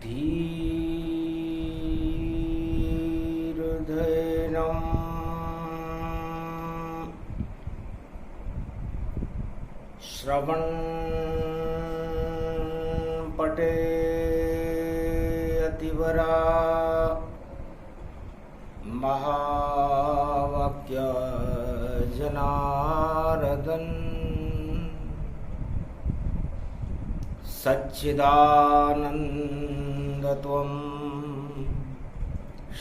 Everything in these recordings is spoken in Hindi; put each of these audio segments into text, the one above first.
धीर्धैर्यं श्रवणपटे अतिवरा महावाक्य जनार्दन सच्चिदानन्दत्वं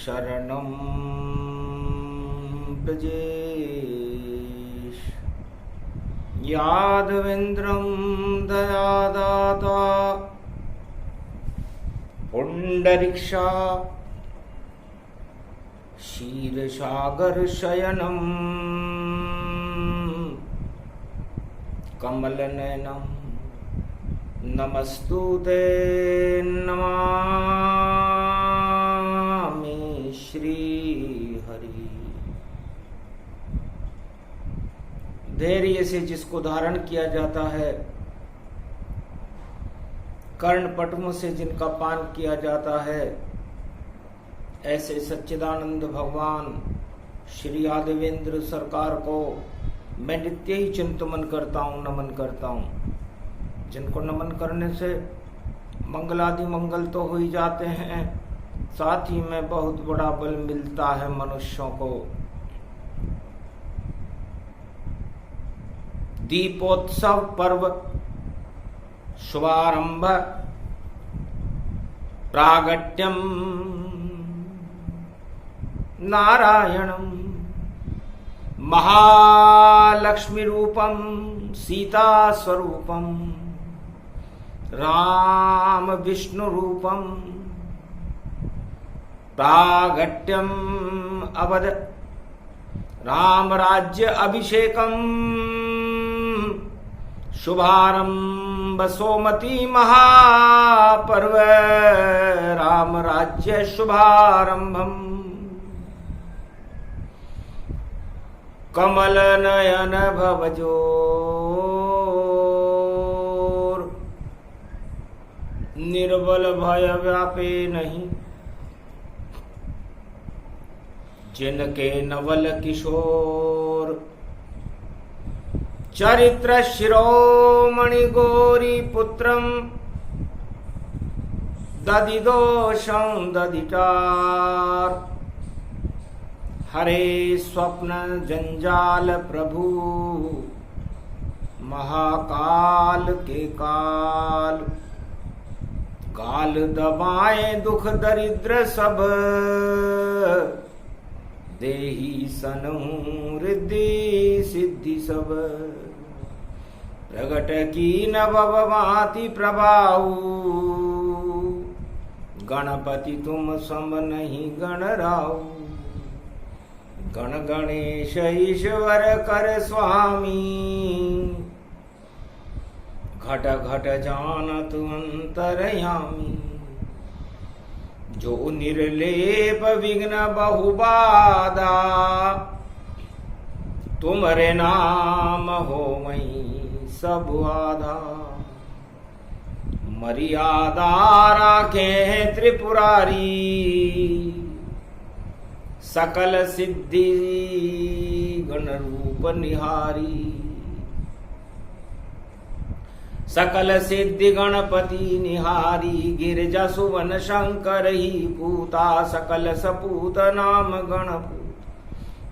शरणं व्रजेश यादवेन्द्रं दयादाता पुण्डरीक्षा क्षीरसागरशयनं कमलनयनं नमस्तुते नमामि श्रीहरि। धैर्य से जिसको धारण किया जाता है, कर्णपटुओं से जिनका पान किया जाता है, ऐसे सच्चिदानंद भगवान श्री यादवेंद्र सरकार को मैं नित्य ही चिंतन करता हूँ, नमन करता हूँ। जिनको नमन करने से मंगलादि मंगल तो हो ही जाते हैं, साथ ही में बहुत बड़ा बल मिलता है मनुष्यों को। दीपोत्सव पर्व शुभारंभ प्रागट्यम नारायणं महालक्ष्मी रूपम सीता स्वरूपम राम विष्णु रूपम प्रागट्यम अवद राम राज्य अभिषेकम शुभारंभ सोमती महापर्व राम राज्य शुभारंभम कमल नयन भवजोर निर्बल भय व्यापे नहीं जिनके नवल किशोर चरित्र शिरोमणि गौरी पुत्रम ददिदोषं ददिटार हरे स्वप्न जंजाल प्रभु महाकाल के काल काल दबाए दुख दरिद्र सब देही सनु रिद्धि सिद्धि सब प्रगट की नवभांति प्रभाऊ गणपति तुम सम नहीं गणराऊ गण गणेश ईश्वर कर स्वामी घट घट जानत अंतरयामी जो निर्लेप विघ्न बहुबाधा तुम्हारे नाम हो मई सब आधा मर्यादा राखे त्रिपुरारी सकल सिद्धि गण रूप निहारी सकल सिद्धि गणपति निहारी गिरजा सुवन शंकर ही पूता सकल सपूत नाम गणपूत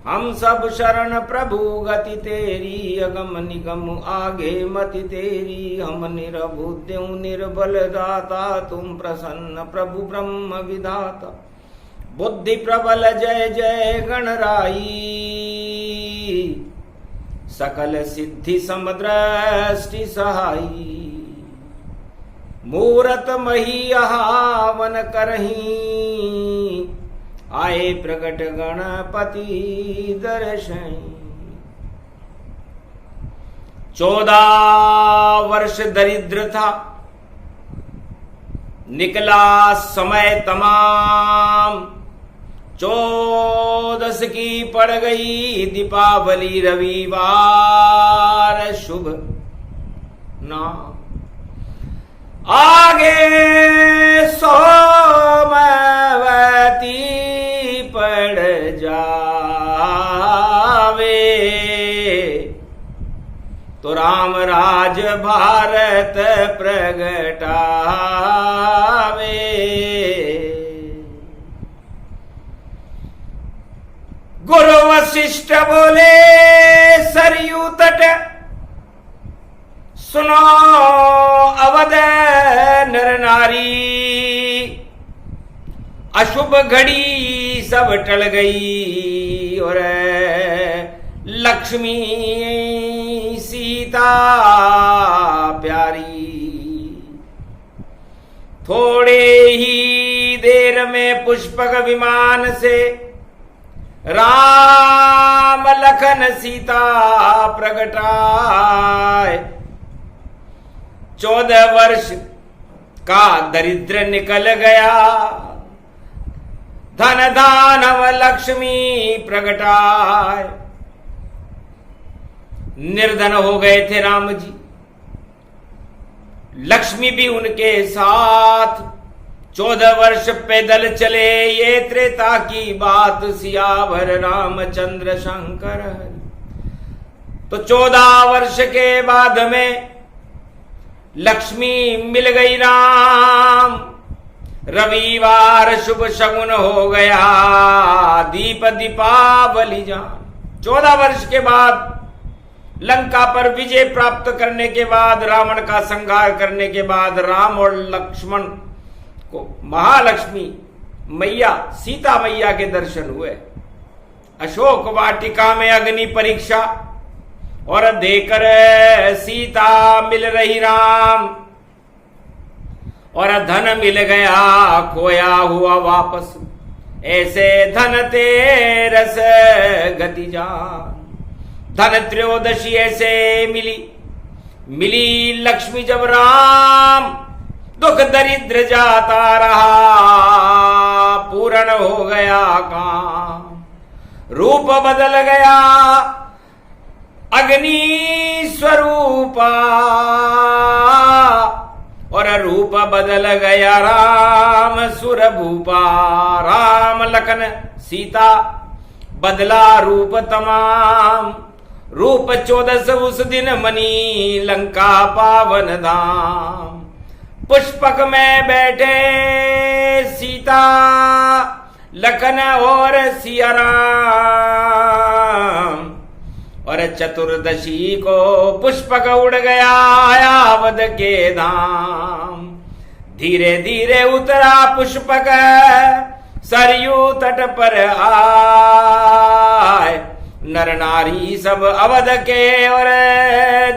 हम सब शरण प्रभु गति तेरी अगम निगम आगे मति तेरी हम निरबुद्यु निर्बल दाता तुम प्रसन्न प्रभु ब्रह्म विधाता बुद्धि प्रबल जय जय गणराई सकल सिद्धि समदृष्टि सहाई मूरत मही आवन करही आए प्रगट गणपति दर्शन 14 वर्ष दरिद्र था निकला समय तमाम 14 की पड़ गई दीपावली रविवार शुभ नाम आगे 100 आज भारत प्रगटावे। गुरु वशिष्ठ बोले सरयू तट, सुनो अवध नर नारी, अशुभ घड़ी सब टल गई और लक्ष्मी सीता प्यारी। थोड़े ही देर में पुष्पक विमान से राम लखन सीता प्रगटाए। 14 वर्ष का दरिद्र निकल गया, धन दानव लक्ष्मी प्रगटाए। निर्धन हो गए थे राम जी, लक्ष्मी भी उनके साथ। 14 वर्ष पैदल चले, ये त्रेता की बात, सियावर रामचंद्र शंकर। तो 14 वर्ष के बाद में लक्ष्मी मिल गई राम। रविवार शुभ शगुन हो गया, दीप दीपावली जान। 14 वर्ष के बाद लंका पर विजय प्राप्त करने के बाद, रावण का संहार करने के बाद राम और लक्ष्मण को महालक्ष्मी मैया सीता मैया के दर्शन हुए। अशोक वाटिका में अग्नि परीक्षा और देकर सीता मिल रही राम, और धन मिल गया खोया हुआ वापस। ऐसे धन तेरस गति जान। धन त्रयोदशी ऐसे मिली लक्ष्मी जब राम, दुख दरिद्र जाता रहा, पूर्ण हो गया काम। रूप बदल गया अग्नि स्वरूपा, और रूप बदल गया राम सुर भूपा। राम लखन सीता बदला रूप तमाम, रूप 14 उस दिन मनी लंका पावन धाम। पुष्पक में बैठे सीता लखन और सिया राम, और चतुर्दशी को पुष्पक उड़ गया अवध के धाम। धीरे धीरे उतरा पुष्पक सरयू तट पर आए। नर नारी सब अवध के और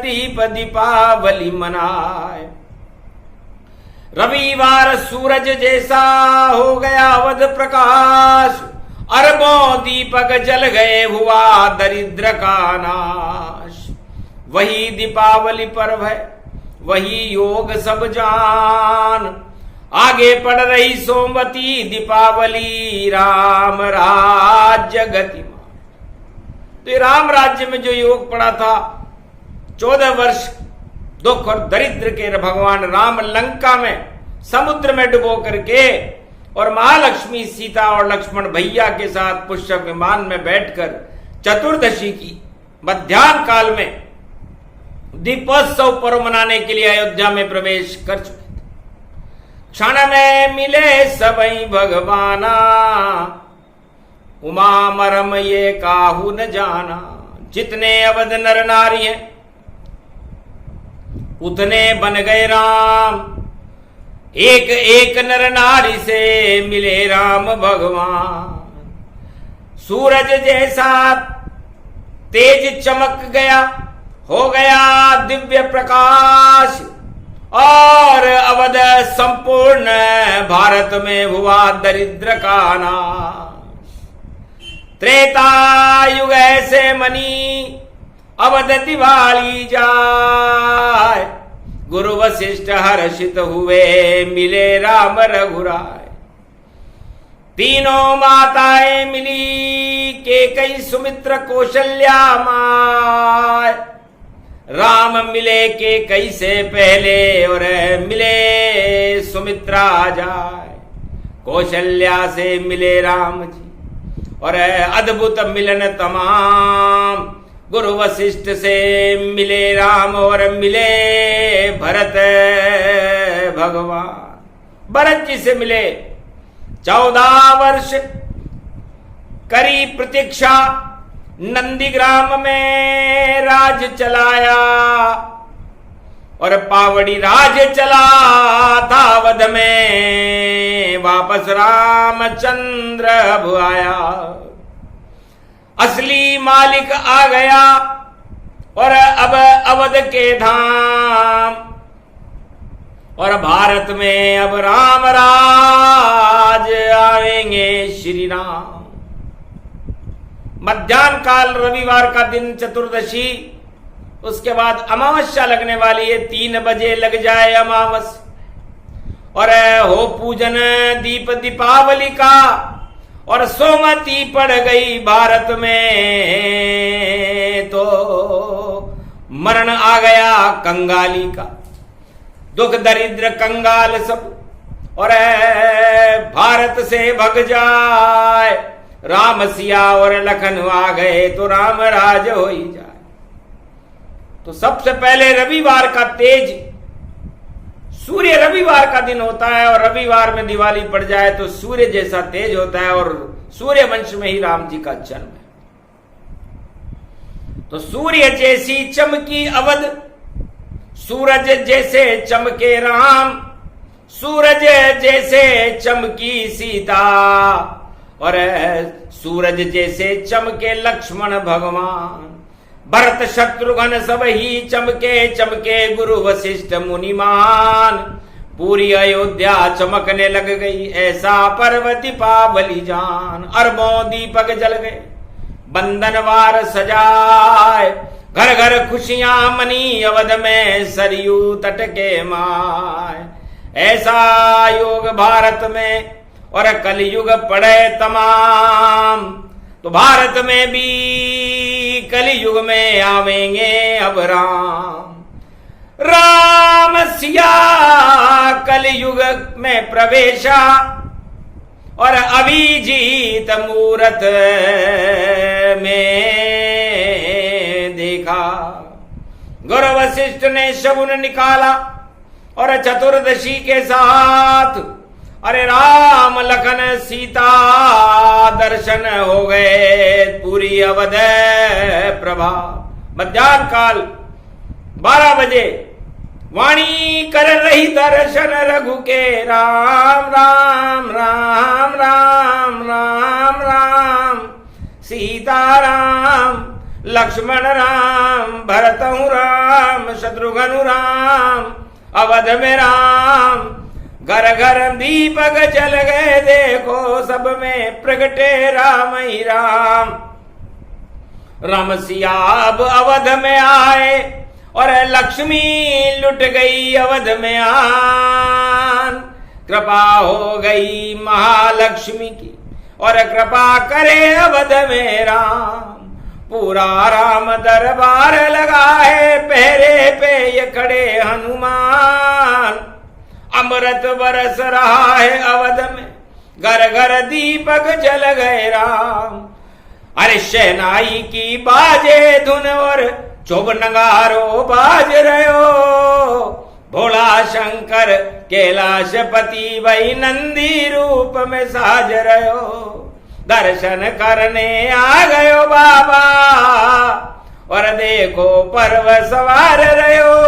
दीप दीपावली मनाए। रविवार सूरज जैसा हो गया अवध प्रकाश, अरबों दीपक जल गए, हुआ दरिद्र का नाश। वही दीपावली पर्व है, वही योग सब जान। आगे पड़ रही सोमवती दीपावली, राम राज्य गतिमान। तो राम राज्य में जो योग पड़ा था, 14 वर्ष दुख और दरिद्र के भगवान राम लंका में समुद्र में डुबो करके, और महालक्ष्मी सीता और लक्ष्मण भैया के साथ पुष्पक विमान में बैठकर चतुर्दशी की मध्याह्न काल में दीपोत्सव पर्व मनाने के लिए अयोध्या में प्रवेश कर चुके थे। क्षण में मिले सबई भगवाना, उमा मरम ये काहू न जाना। जितने अवध नर नारी हैं उतने बन गए राम। एक एक नर नारी से मिले राम भगवान। सूरज जैसा तेज चमक गया, हो गया दिव्य प्रकाश, और अवध संपूर्ण भारत में हुआ दरिद्र का नाश। त्रेता युग ऐसे मनी अवध दिवाली जाए। गुरु वशिष्ठ हर्षित हुए, मिले राम रघुराय। तीनों माताएं मिली, केकई सुमित्र कौशल्या माय। राम मिले केकई से पहले, और मिले सुमित्रा जाए। कौशल्या से मिले राम जी, और अद्भुत मिलन तमाम गुरु वशिष्ठ से मिले राम और मिले भरत भगवान। भरत जी से मिले, 14 वर्ष करी प्रतीक्षा, नंदीग्राम में राज चलाया और पावड़ी राज चला था वध में, वापस रामचंद्र अब आया। असली मालिक आ गया और अब अवध के धाम और भारत में अब राम राज आएंगे श्री राम। मध्याह्न काल रविवार का दिन चतुर्दशी, उसके बाद अमावस्या लगने वाली है, 3 बजे लग जाए अमावस और हो पूजन दीप दीपावली का और सोमती पड़ गई भारत में तो मरण आ गया कंगाली का। दुख दरिद्र कंगाल सब और भारत से भग जाए, राम सिया और लखन आ गए तो राम राज हो ही जाए। तो सबसे पहले रविवार का तेज, सूर्य रविवार का दिन होता है और रविवार में दिवाली पड़ जाए तो सूर्य जैसा तेज होता है और सूर्य वंश में ही राम जी का जन्म है। तो सूर्य जैसी चमकी अवध, सूरज जैसे चमके राम, सूरज जैसे चमकी सीता और सूरज जैसे चमके लक्ष्मण भगवान। भरत शत्रुघ्न सब ही चमके चमके, गुरु वशिष्ठ मुनिमान। पूरी अयोध्या चमकने लग गई, ऐसा पर्व दीपावली जान। अरबों दीपक जल गए, बंधनवार सजाए, घर घर खुशियां मनी, अवध में सरयू तट के माय। ऐसा योग भारत में और कलयुग पड़े तमाम, तो भारत में भी कलयुग में आवेंगे अब राम। राम सिया कलयुग में प्रवेशा और अभिजीत मूरत में देखा। गुरु वशिष्ठ ने शगुन निकाला और चतुर्दशी के साथ अरे राम लखन सीता दर्शन हो गए, पूरी अवध प्रभा। मध्याह्न काल 12 बजे वाणी कर रही दर्शन रघु के, राम राम राम राम राम राम, सीता राम लक्ष्मण राम, भरत राम शत्रुघ्न राम, अवध में राम। घर घर दीपक जल गए, देखो सब में प्रगटे राम ही राम। राम सिया अब अवध में आए और लक्ष्मी लुट गई अवध में आन। कृपा हो गई महालक्ष्मी की और कृपा करे अवध में राम। पूरा राम दरबार लगा है, पहरे पे ये खड़े हनुमान। अमृत बरस रहा है अवध में, घर घर दीपक जल गए राम। अरे शहनाई की बाजे धुन और चुभ नगारो बाज रहो, भोला शंकर कैलाशपति वही नंदी रूप में साज रहो। दर्शन करने आ गयो बाबा और देखो पर्व सवार रहो।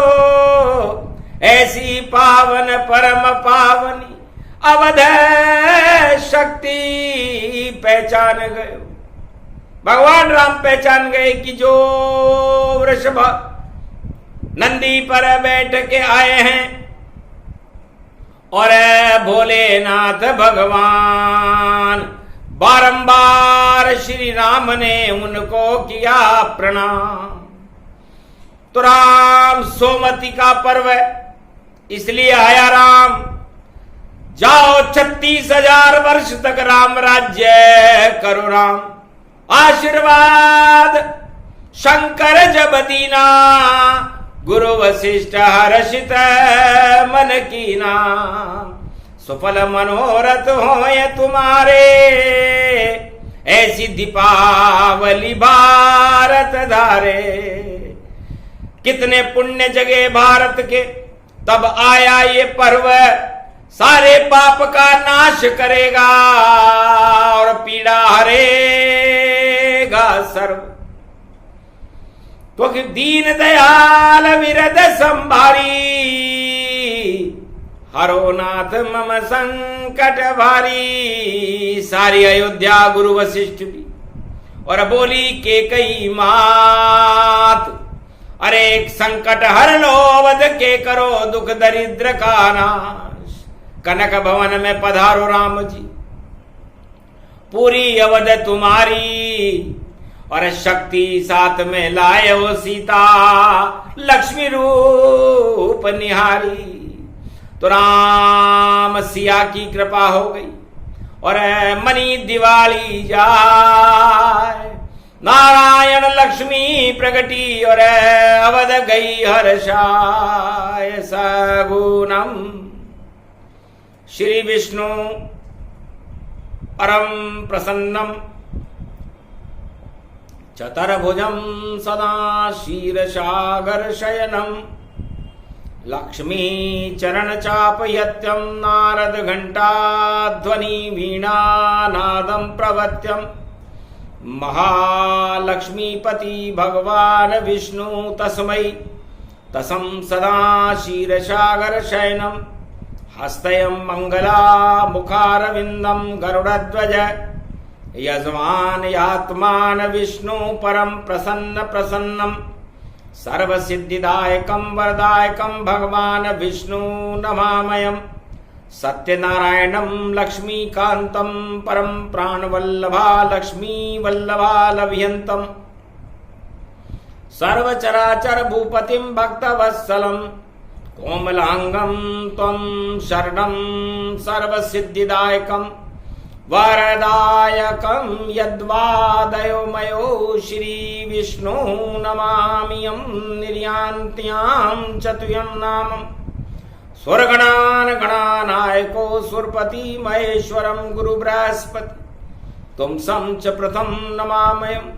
ऐसी पावन परम पावनी अवध शक्ति पहचान गए। भगवान राम पहचान गए कि जो वृषभ नंदी पर बैठ के आए हैं और भोलेनाथ भगवान, बारंबार श्री राम ने उनको किया प्रणाम। तो राम सोमती का पर्व है, इसलिए आया राम। जाओ 36,000 वर्ष तक राम राज्य करो राम। आशीर्वाद शंकर जब दीना, गुरु वशिष्ठ हर्षित मन कीना। सुफल मनोरथ होए तुम्हारे, ऐसी दीपावली भारत धारे। कितने पुण्य जगे भारत के, तब आया ये पर्व, सारे पाप का नाश करेगा और पीड़ा हरेगा सर्व। तो दीन दयाल विरद संभारी, हरो नाथ मम संकट भारी। सारी अयोध्या गुरु वशिष्ठ भी और बोली के कई मात, अरे एक संकट हर लो वध के करो दुख दरिद्र का नाश। कनक भवन में पधारो राम जी, पूरी अवध तुम्हारी, और शक्ति साथ में लाए हो सीता, लक्ष्मी रूप निहारी। तो राम सिया की कृपा हो गई और मनी दिवाली जाए। नारायण लक्ष्मी प्रगटी और अवध गई हर्षाय। सगुणम श्री विष्णु परम प्रसन्नम, चतुर्भुजं सदा क्षीरसागर शयनम, लक्ष्मी चरण चापयत्यम, नारद घंटा ध्वनि वीणा नादम प्रवत्यम। महालक्ष्मीपति भगवान विष्णु तस्मै तसं सदा क्षीरसागर शयनम, हस्तयं मंगला मुखारविंदम गरुड़ध्वज। यजमान यात्मान विष्णु परम प्रसन्न प्रसन्नम, सर्वसिद्धिदायकं वरदायकं भगवान विष्णु नमामयम्। सत्यनारायणं लक्ष्मीकान्तं परम प्राणवल्लभा लक्ष्मी वल्लभा लभ्यन्तम्। सर्वचराचर भूपतिं भक्तवत्सलं, कोमलांगं त्वं शरणं सर्वसिद्धिदायकं, वरदायकं यद्वादयो मयो श्री विष्णु नमाम्यहं। निर्यान्त्यां चतुर्यं नामम्, स्वर्गणान गणानायको सुरपति महेश्वरं गुरु बृहस्पति, तुम सं च प्रथम नमामयम्।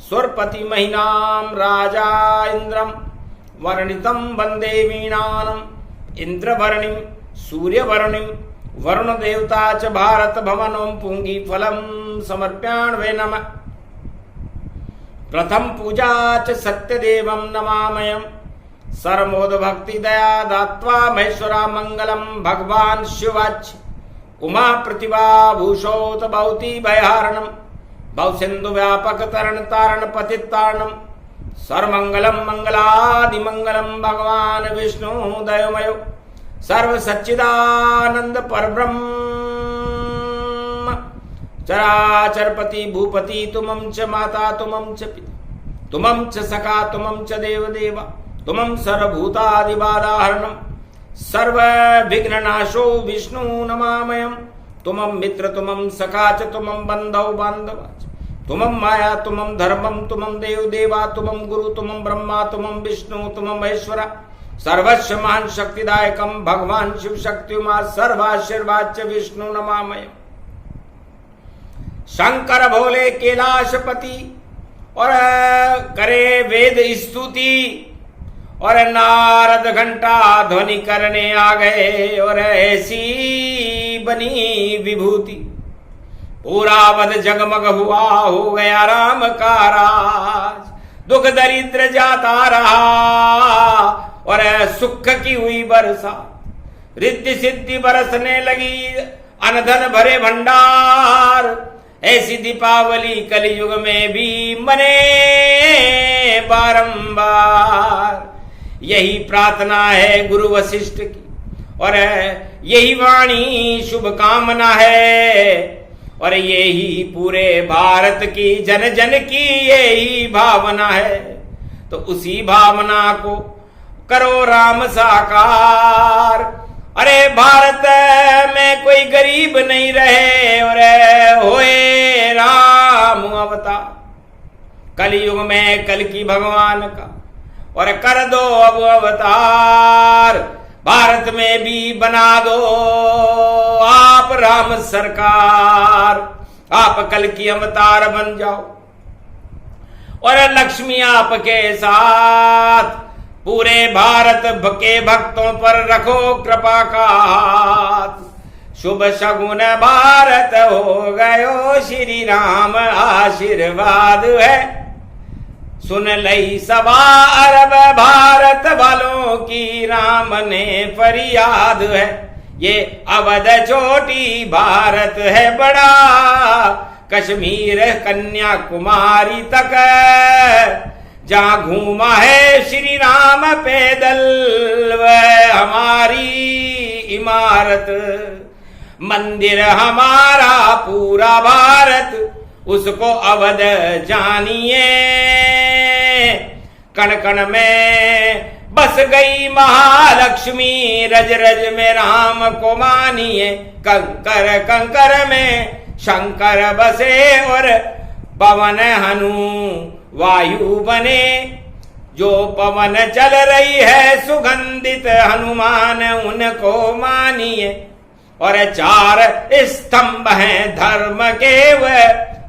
सुरपति महिनां राजा इंद्रम, वर्णितं वंदे वीणानम्। इंद्रवर्णिं सूर्यवर्णिं वरुण देवता च भारत भवनं, पुंगी फलं समर्प्याण्वे नमः। प्रथम पूजा च सत्यदेवं नमामयम्। सर्वमोद भक्ति दया दात्वा महेश्वरा मंगलम, भगवान शिवाच उमा प्रतिभा भूषोत भौति भयहारणम, भव सिंधु व्यापक तरण तारण पतित तारणम। सर्वमंगलम मंगलादि मंगलम, भगवान विष्णु दयोमयो, सर्व सच्चिदानंद परब्रह्म। चराचरपति भूपति तुमं च माता तुमं च पिता, तुमं च सखा तुमं च देवदेवा, तुमं सर्वभूतादिबाधाहरणं। सर्व विघ्ननाशो विष्णु नमामयम्। तुमं मित्र तुमं सखा च, तुमं बंधौ बांधवा च, तुमं माया तुमं धर्मं, तुमं देव देवा, तुमं गुरु, तुमं ब्रह्मा, तुमं विष्णु, तुमं महेश्वरा। सर्वस्व महान शक्तिदायकं भगवान शिव शक्ति उमा, सर्वाशीर्वाद च विष्णु नमामयम्। शंकर भोले कैलाशपति और करे वेद स्तुति, और नारद घंटा ध्वनि करने आ गए, और ऐसी बनी विभूति पूरा वध जगमग हुआ, हो गया राम का राज। दुख दरिद्र जाता रहा और सुख की हुई बरसा, रिद्धि सिद्धि बरसने लगी, अनधन भरे भंडार। ऐसी दीपावली कलयुग में भी मने बारंबार। यही प्रार्थना है गुरु वशिष्ठ की, और यही वाणी शुभ कामना है, और यही पूरे भारत की जन जन की यही भावना है। तो उसी भावना को करो राम साकार। अरे भारत में कोई गरीब नहीं रहे, और होए राम अवतार। कलयुग में कल की भगवान का, और कर दो अब अवतार। भारत में भी बना दो आप राम सरकार। आप कल की अवतार बन जाओ और लक्ष्मी आपके साथ पूरे भारत के भक्तों पर रखो कृपा का हाथ। शुभ शगुन भारत हो गयो, श्री राम आशीर्वाद है। सुन लई सवा अरब भारत वालों की, राम ने फरियाद है। ये अवध छोटी भारत है बड़ा, कश्मीर कन्याकुमारी तक जहां घूमा है श्री राम पैदल, वह हमारी इमारत। मंदिर हमारा पूरा भारत, उसको अवध जानिए। कण कण में बस गई महालक्ष्मी, रज रज में राम को मानिए। कंकर कंकर में शंकर बसे और पवन हनु वायु बने। जो पवन चल रही है सुगंधित, हनुमान उनको मानिए। और चार स्तंभ हैं धर्म के, वह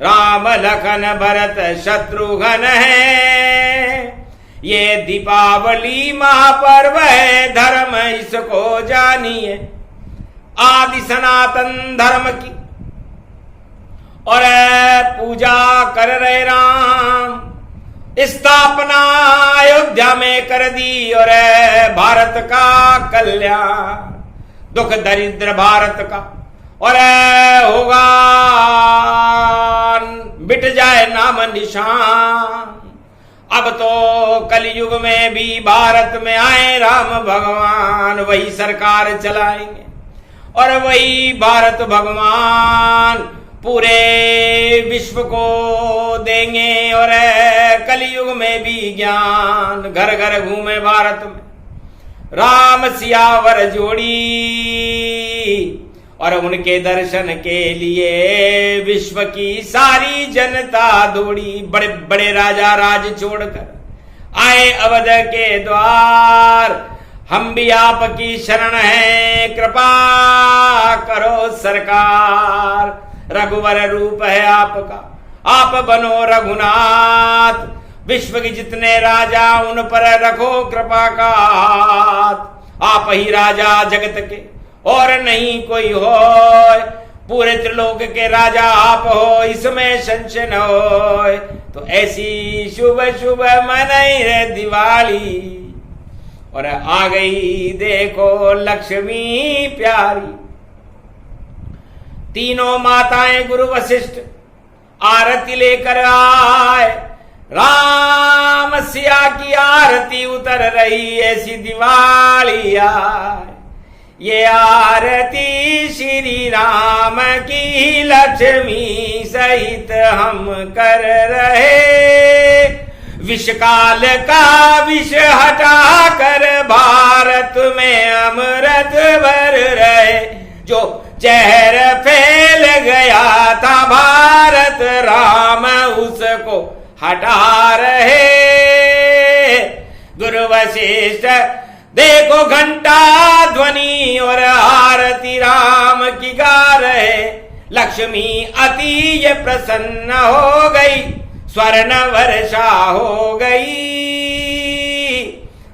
राम लखन भरत शत्रुघ्न है। ये दीपावली महापर्व है, धर्म इसको जानिए। आदि सनातन धर्म की और पूजा कर रहे राम, स्थापना अयोध्या में कर दी और भारत का कल्याण। दुख दरिद्र भारत का और होगा मिट जाए नाम निशान। अब तो कलयुग में भी भारत में आए राम भगवान, वही सरकार चलाएंगे और वही भारत भगवान पूरे विश्व को देंगे। और कलयुग में भी ज्ञान घर घर घूमे भारत में, राम सियावर जोड़ी। और उनके दर्शन के लिए विश्व की सारी जनता दौड़ी। बड़े बड़े राजा राज छोड़कर आए अवध के द्वार, हम भी आपकी शरण हैं, कृपा करो सरकार। रघुवर रूप है आपका, आप बनो रघुनाथ। विश्व के जितने राजा उन पर रखो कृपा का हाथ। आप ही राजा जगत के और नहीं कोई हो, पूरे त्रिलोक के राजा आप हो, इसमें संशय न हो। तो ऐसी शुभ शुभ मनाई रे दिवाली, और आ गई देखो लक्ष्मी प्यारी। तीनों माताएं गुरु वशिष्ठ आरती लेकर आए, राम सिया की आरती उतर रही, ऐसी दिवाली आए। ये आरती श्री राम की लक्ष्मी सहित हम कर रहे। विषकाल का विष हटा कर भारत में अमृत भर रहे। जो जहर फैल गया था भारत, राम उसको हटा रहे। गुरु वशिष्ठ देखो घंटा ध्वनि और आरती राम की गा रहे। लक्ष्मी अति प्रसन्न हो गई, स्वर्ण वर्षा हो गई।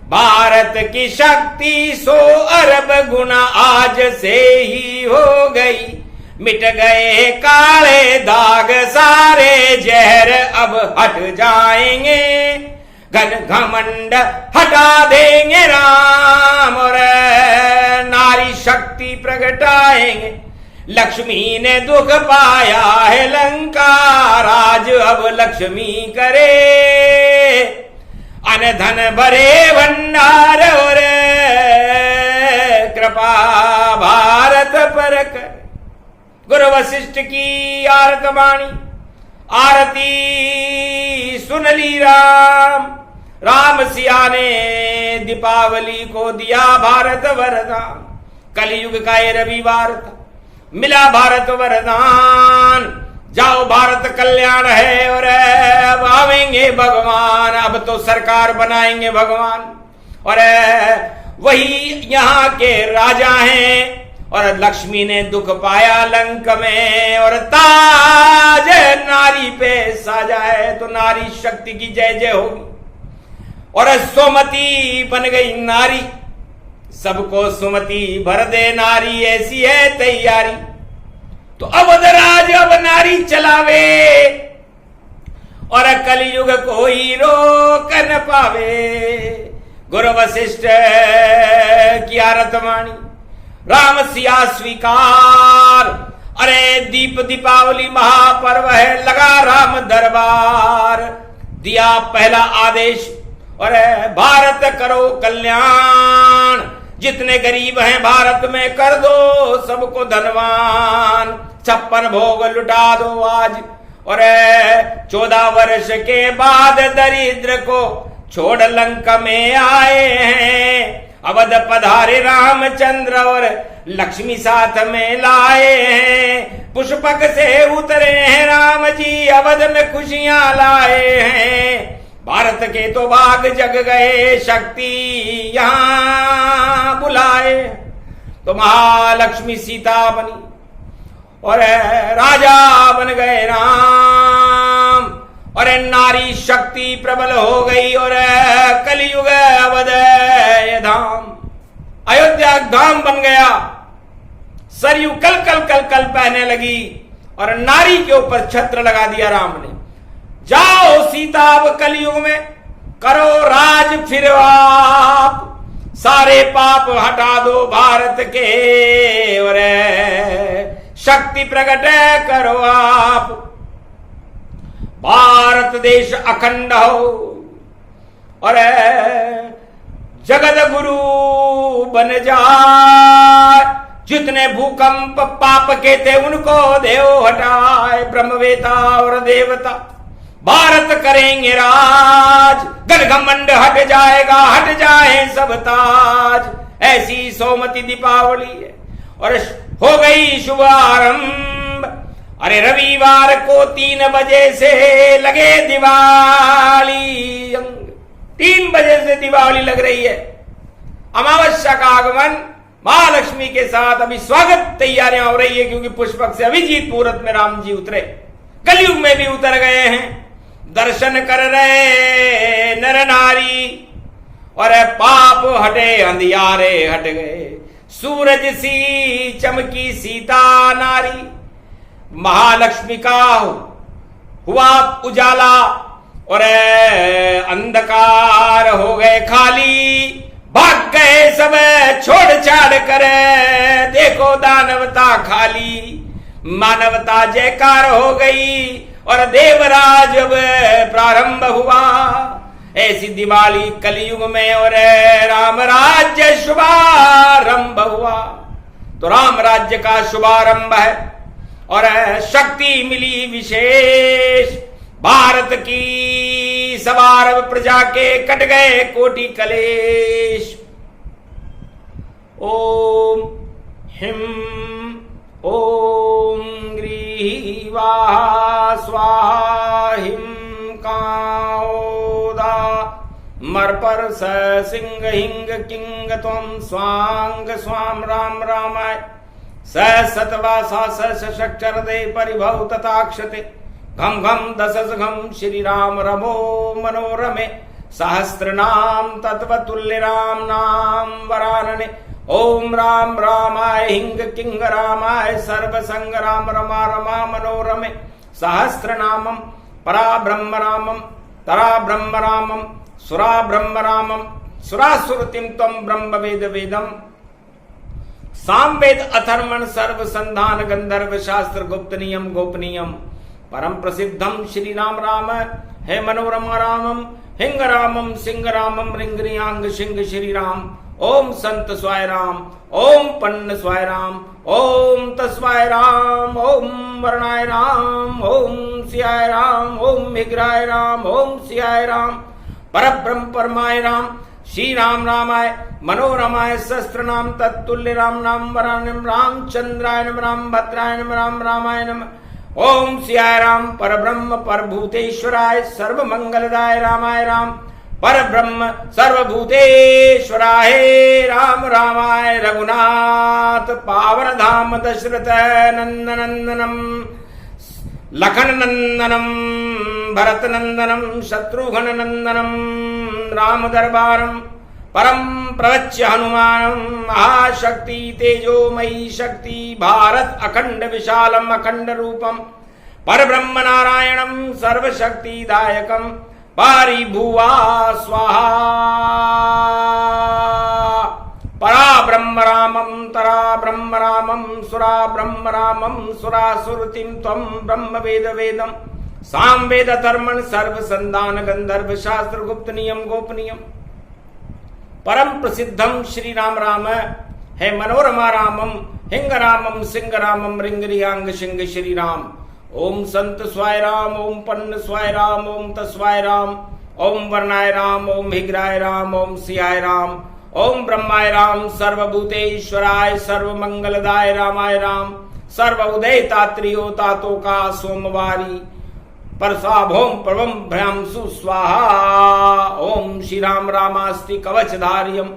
भारत की शक्ति 100 अरब गुना आज से ही हो गई। मिट गए काले दाग सारे, जहर अब हट जाएंगे। घन घमंड हटा देंगे राम, और नारी शक्ति प्रगटाएंगे। लक्ष्मी ने दुख पाया है लंका, राज अब लक्ष्मी करे। अन धन भरे भंडार और कृपा भारत पर कर। गुरु वशिष्ठ की आरत वाणी, आरती सुन ली राम। राम सिया ने दीपावली को दिया भारत वरदान। कलयुग का ये रविवार था, मिला भारत वरदान। जाओ भारत कल्याण है, और अब आवेंगे भगवान। अब तो सरकार बनाएंगे भगवान, और वही यहाँ के राजा हैं। और लक्ष्मी ने दुख पाया लंक में, और ताज नारी पे साजा है, तो नारी शक्ति की जय जय होगी। और सुमति बन गई नारी, सबको सुमति भर दे नारी, ऐसी है तैयारी। तो अवधराज अब नारी चलावे, और कलयुग कोई रोक न पावे। गुरु वशिष्ठ की आरतवाणी, राम सिया स्वीकार। अरे दीप दीपावली महापर्व है, लगा राम दरबार। दिया पहला आदेश, और भारत करो कल्याण। जितने गरीब हैं भारत में कर दो सबको धनवान। 56 भोग लुटा दो आज, और 14 वर्ष के बाद दरिद्र को छोड़ लंका में आए हैं। अवध पधारे रामचंद्र और लक्ष्मी साथ में लाए हैं। पुष्पक से उतरे हैं राम जी, अवध में खुशियां लाए हैं। भारत के तो भाग जग गए, शक्ति यहां बुलाए। तो महालक्ष्मी सीता बनी, और राजा बन गए राम, और नारी शक्ति प्रबल हो गई, और कलयुग अवध धाम अयोध्या धाम बन गया। सरयू कल कल कल कल बहने लगी, और नारी के ऊपर छत्र लगा दिया राम ने। जाओ सीता अब कलयुग में करो राज फिर आप, सारे पाप हटा दो भारत के, और शक्ति प्रकट करो आप। भारत देश अखंड हो, और जगत गुरु बन जाए। जितने भूकंप पाप के थे उनको देव हटाए। ब्रह्मवेता और देवता भारत करेंगे राज, गणघमंड हट जाएगा, हट जाए सब ताज। ऐसी सोमती दीपावली है, और हो गई शुभारंभ। अरे रविवार को 3 बजे से लगे दिवाली, 3 बजे से दिवाली लग रही है। अमावस्या का आगमन महालक्ष्मी के साथ अभी स्वागत तैयारियां हो रही है, क्योंकि पुष्पक से अभिजीत मुहूर्त में राम जी उतरे, कलयुग में भी उतर गए हैं। दर्शन कर रहे नर नारी, और पाप हटे अंधियारे हट गए। सूरज सी चमकी सीता नारी, महालक्ष्मी का हुआ उजाला, और अंधकार हो गए खाली। भाग गए सब छोड़ छाड़ कर, देखो दानवता खाली। मानवता जयकार हो गई, और देवराज अब प्रारंभ हुआ। ऐसी दिवाली कलयुग में, और राम राज्य शुभारंभ हुआ। तो राम राज्य का शुभारंभ है, और शक्ति मिली विशेष। भारत की सवार प्रजा के कट गए कोटि कलेश। ओम हिम ओम ग्रीवा स्वाहा हिम काओदा मरपर स सिंह हिंग किंग त्वं स्वांग स्वाम राम रामाय स सतवासा सशक्षर दे परिभव तथाक्षते घम घम दशस घम श्री राम रमो मनोरमे सहस्त्र नाम तत्वतुल्य राम नाम वरानने। ओम राम रामाय हिंग किंग रामाय सर्व संग राम रमा रमा मनोरमे सहस्त्र नामम परा ब्रह्म रामम तरा ब्रह्म रामम सुरा ब्रह्म रामम सुरासुरतिम तम ब्रह्म वेद वेदम सामवेद अथर्मण सर्व संधान गंधर्व शास्त्र गुप्त नियम गोपनीयम परम प्रसिद्धम श्री राम राम है मनोरमा रामम हिंग रामम सिंह रामम रिंगरियांग सिंह श्री राम। ओम संत स्वाय राम ओम पन्न स्वाय राम ओम तस्वाय राम ओम वर्णाय राम ओम सियाय राम ओम विग्राय राम ओम सियाय राम परब्रह्म परमाय राम श्री राम रामाय मनोरमाय शस्त्र नाम तत्तुल्य राम नाम वरानम राम चंद्राय नम राम भद्राय नम राम रामाय नम। ओम सियाय राम परब्रह्म परभूतेश्वराय सर्व मंगलदाय रामाय राम पर ब्रह्म सर्वभूतेश्वराय राम रामाय रघुनाथ पावन धाम दशरथ नंदनंदनम लखन नंदनम भरत नंदनम शत्रुघ्न नंदनम राम दरबारम परम प्रवच्य हनुमानम महाशक्ति तेजोमयी शक्ति भारत अखंड विशालम अखंड रूपम पर ब्रह्म नारायणम सर्वशक्तिदायकम पारि भुवा स्वाहा परा ब्रह्म रामम तरा ब्रह्म रामम सुरा ब्रह्म रामम सुरासुरतिम त्वं ब्रह्म वेद वेदम साम वेद धर्मण सर्व संदान गंधर्व शास्त्र गुप्त नियम गोपनीयम परम प्रसिद्धम श्री राम राम है मनोरमा रामम हिंग रामम सिंह रामम रिंगरियांग सिंह श्री राम ओम संत स्वाय राम ओम पन्न स्वाय राम ओम तस्वाय राम ओम वर्णाय राम ओम हिग्राय राम ओम सियाय राम ओम ब्रह्माय राम सर्वभूतेश्वराय सर्वमंगलदाय रामाय राम सर्व उदय तात्रियो तातो का सोमवारी परसाभोम प्रभम भ्रांसु स्वाहा ओम श्री राम रामास्ति कवचधार्यम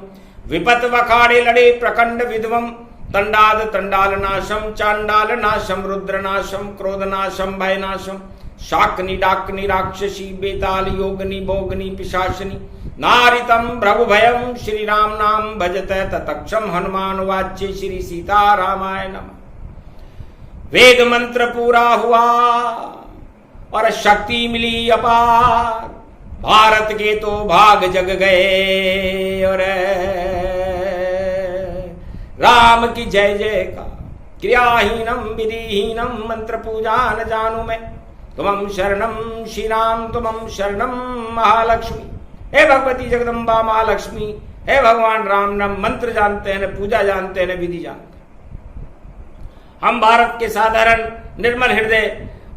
विपत वखाड़े लड़े प्रखंड विध्वम तंडाद तंडाल नाशम चांडाल नाशम रुद्र नाशम क्रोध नाशम भय नाशम शाकनी डाकनी राक्षसी बेताल योगनी भोगनी पिशाचनी नारितम प्रभु भयम श्री राम नाम भजत ततक्षम हनुमान वाच्य श्री सीता रामाय नमः। वेद मंत्र पूरा हुआ और शक्ति मिली अपार भारत के तो भाग जग गए और राम की जय जय का क्रियाहीनम विधिहीनम मंत्र पूजा न जानू मैं तुमं शरणम श्री राम तुमं शरणम महालक्ष्मी। हे भगवती जगदम्बा महालक्ष्मी हे भगवान राम न मंत्र जानते हैं न पूजा जानते हैं न विधि जानते हैं। हम भारत के साधारण निर्मल हृदय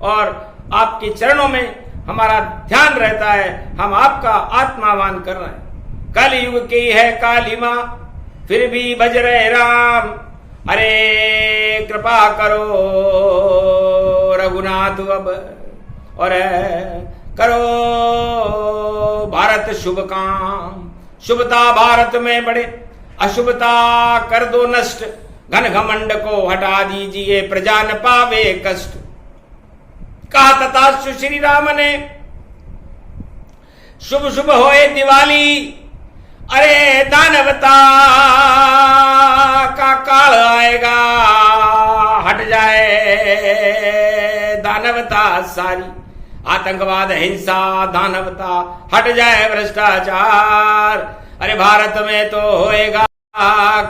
और आपके चरणों में हमारा ध्यान रहता है। हम आपका आत्मावान कर रहे हैं। कल युग की है काली मां फिर भी भज रहे राम अरे कृपा करो रघुनाथ अब और करो भारत शुभ काम। शुभता भारत में बढ़े अशुभता कर दो नष्ट घन घमंड को हटा दीजिए प्रजा न पावे कष्ट। कहा तथास्तु श्री राम ने शुभ शुभ होए दिवाली अरे दानवता का काल आएगा हट जाए दानवता सारी आतंकवाद हिंसा दानवता हट जाए भ्रष्टाचार अरे भारत में तो होएगा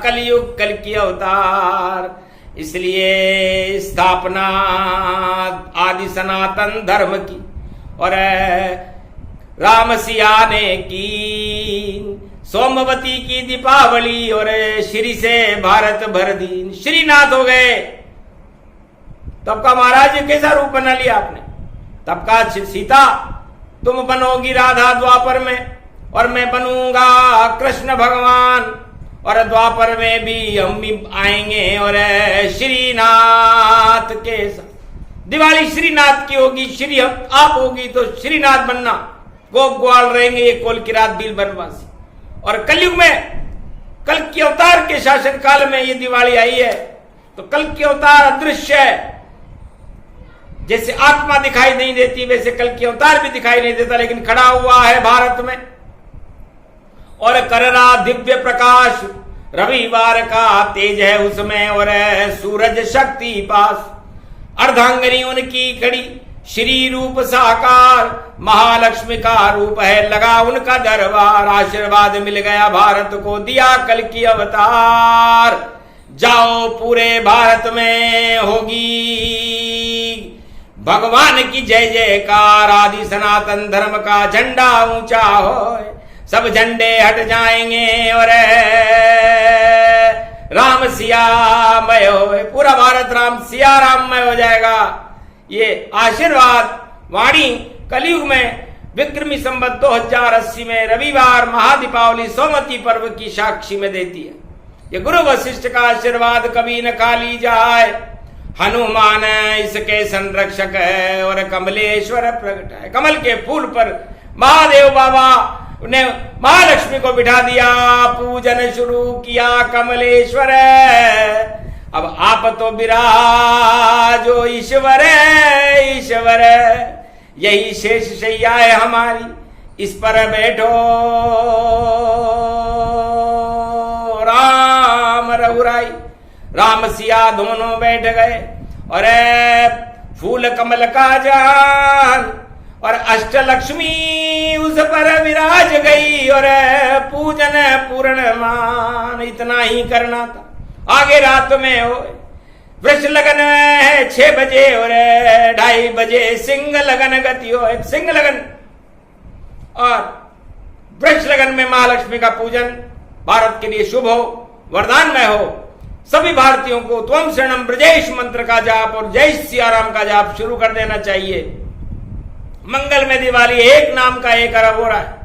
कलयुग कल की अवतार। इसलिए स्थापना आदि सनातन धर्म की और राम सिया ने की सोमवती की दीपावली और श्री से भारत भर दीन श्रीनाथ हो गए। तब का महाराज कैसा रूप बना लिया आपने। तब का सीता तुम बनोगी राधा द्वापर में और मैं बनूंगा कृष्ण भगवान और द्वापर में भी हम भी आएंगे और श्रीनाथ के साथ दिवाली श्रीनाथ की होगी। श्री आप होगी तो श्रीनाथ बनना गोप ग्वाल रहेंगे ये कोल की रात बिल बनवासी। और कलयुग में कल की अवतार के शासन काल में ये दिवाली आई है तो कल की अवतार अदृश्य है। जैसे आत्मा दिखाई नहीं देती वैसे कल की अवतार भी दिखाई नहीं देता लेकिन खड़ा हुआ है भारत में और कर रहा दिव्य प्रकाश रविवार का तेज है उसमें और सूरज शक्ति पास अर्धांगनी उनकी खड़ी श्री रूप साकार महालक्ष्मी का रूप है लगा उनका दरबार। आशीर्वाद मिल गया भारत को दिया कल की अवतार। जाओ पूरे भारत में होगी भगवान की जय जयकार आदि सनातन धर्म का झंडा ऊंचा हो सब झंडे हट जाएंगे और राम सियामय हो पूरा भारत राम सिया राममय हो जाएगा। ये आशीर्वाद वाणी कलयुग में विक्रमी संवत 2080 में रविवार महादीपावली सोमवती पर्व की साक्षी में देती है। ये गुरु वशिष्ठ का आशीर्वाद कभी न खाली जाए। हनुमान इसके संरक्षक है और कमलेश्वर प्रकट है। कमल के फूल पर महादेव बाबा उन्हें महालक्ष्मी को बिठा दिया, पूजन शुरू किया कमलेश्वर। अब आप तो विराजो ईश्वर, ईश्वर यही शेष शैया है हमारी, इस पर बैठो राम रघुराई। राम सिया दोनों बैठ गए और फूल कमल का जान और अष्टलक्ष्मी उस पर विराज गई और पूजन पूर्ण मान। इतना ही करना था, आगे रात में हो वृक्ष लगन है 6 बजे और 2:30 बजे सिंह लगन गति हो। सिंह लगन और वृक्ष लगन में महालक्ष्मी का पूजन भारत के लिए शुभ हो, वरदानमय हो। सभी भारतीयों को त्वम शरणम ब्रजेश मंत्र का जाप और जय सियाराम का जाप शुरू कर देना चाहिए। मंगल में दिवाली एक नाम का 1 अरब हो रहा है,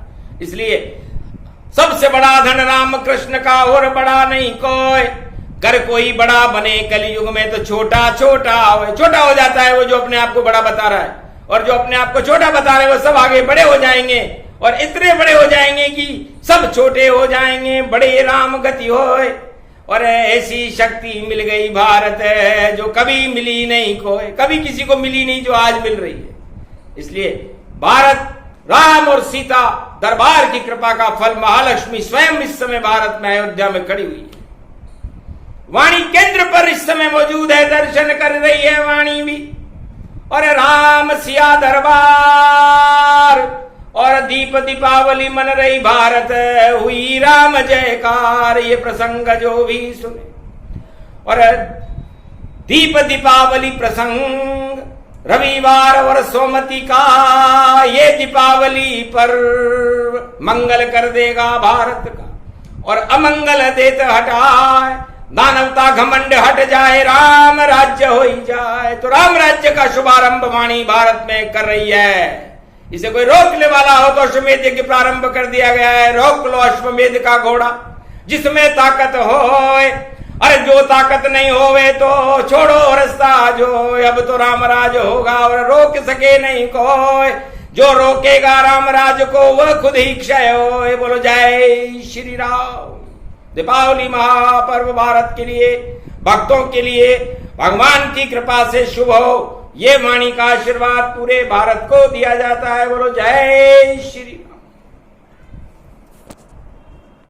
इसलिए सबसे बड़ा धन राम कृष्ण का और बड़ा नहीं कोई। कर कोई बड़ा बने कलयुग में तो छोटा छोटा हो, छोटा हो जाता है वो जो अपने आप को बड़ा बता रहा है, और जो अपने आप को छोटा बता रहे हैं वो सब आगे बड़े हो जाएंगे और इतने बड़े हो जाएंगे कि सब छोटे हो जाएंगे, बड़े राम गति होए। और ऐसी शक्ति मिल गई भारत है जो कभी मिली नहीं कोई, कभी किसी को मिली नहीं जो आज मिल रही है। इसलिए भारत राम और सीता दरबार की कृपा का फल महालक्ष्मी स्वयं इस समय भारत में अयोध्या में खड़ी हुई है। वाणी केंद्र पर इस समय मौजूद है, दर्शन कर रही है वाणी भी। और राम सिया दरबार और दीप दीपावली मन रही भारत, हुई राम जयकार। ये प्रसंग जो भी सुने और दीप दीपावली प्रसंग रविवार और सोमती का ये दीपावली पर मंगल कर देगा भारत का और अमंगल देत हटाए, दानवता घमंड हट जाए, राम राज्य हो ही जाए। तो राम राज्य का शुभारंभ वाणी भारत में कर रही है। इसे कोई रोकने वाला हो तो अश्वमेध यज्ञ प्रारंभ कर दिया गया है। रोक लो अश्वमेध का घोड़ा जिसमें ताकत हो, अरे जो ताकत नहीं होवे तो छोड़ो रास्ता जो। अब तो राम राज होगा और रोक सके नहीं कोई, जो रोकेगा राम राज को वह खुद ही क्षय हो। बोलो जय श्री राम। दीपावली महापर्व भारत के लिए, भक्तों के लिए भगवान की कृपा से शुभ हो, ये वाणी का आशीर्वाद पूरे भारत को दिया जाता है। बोलो जय श्री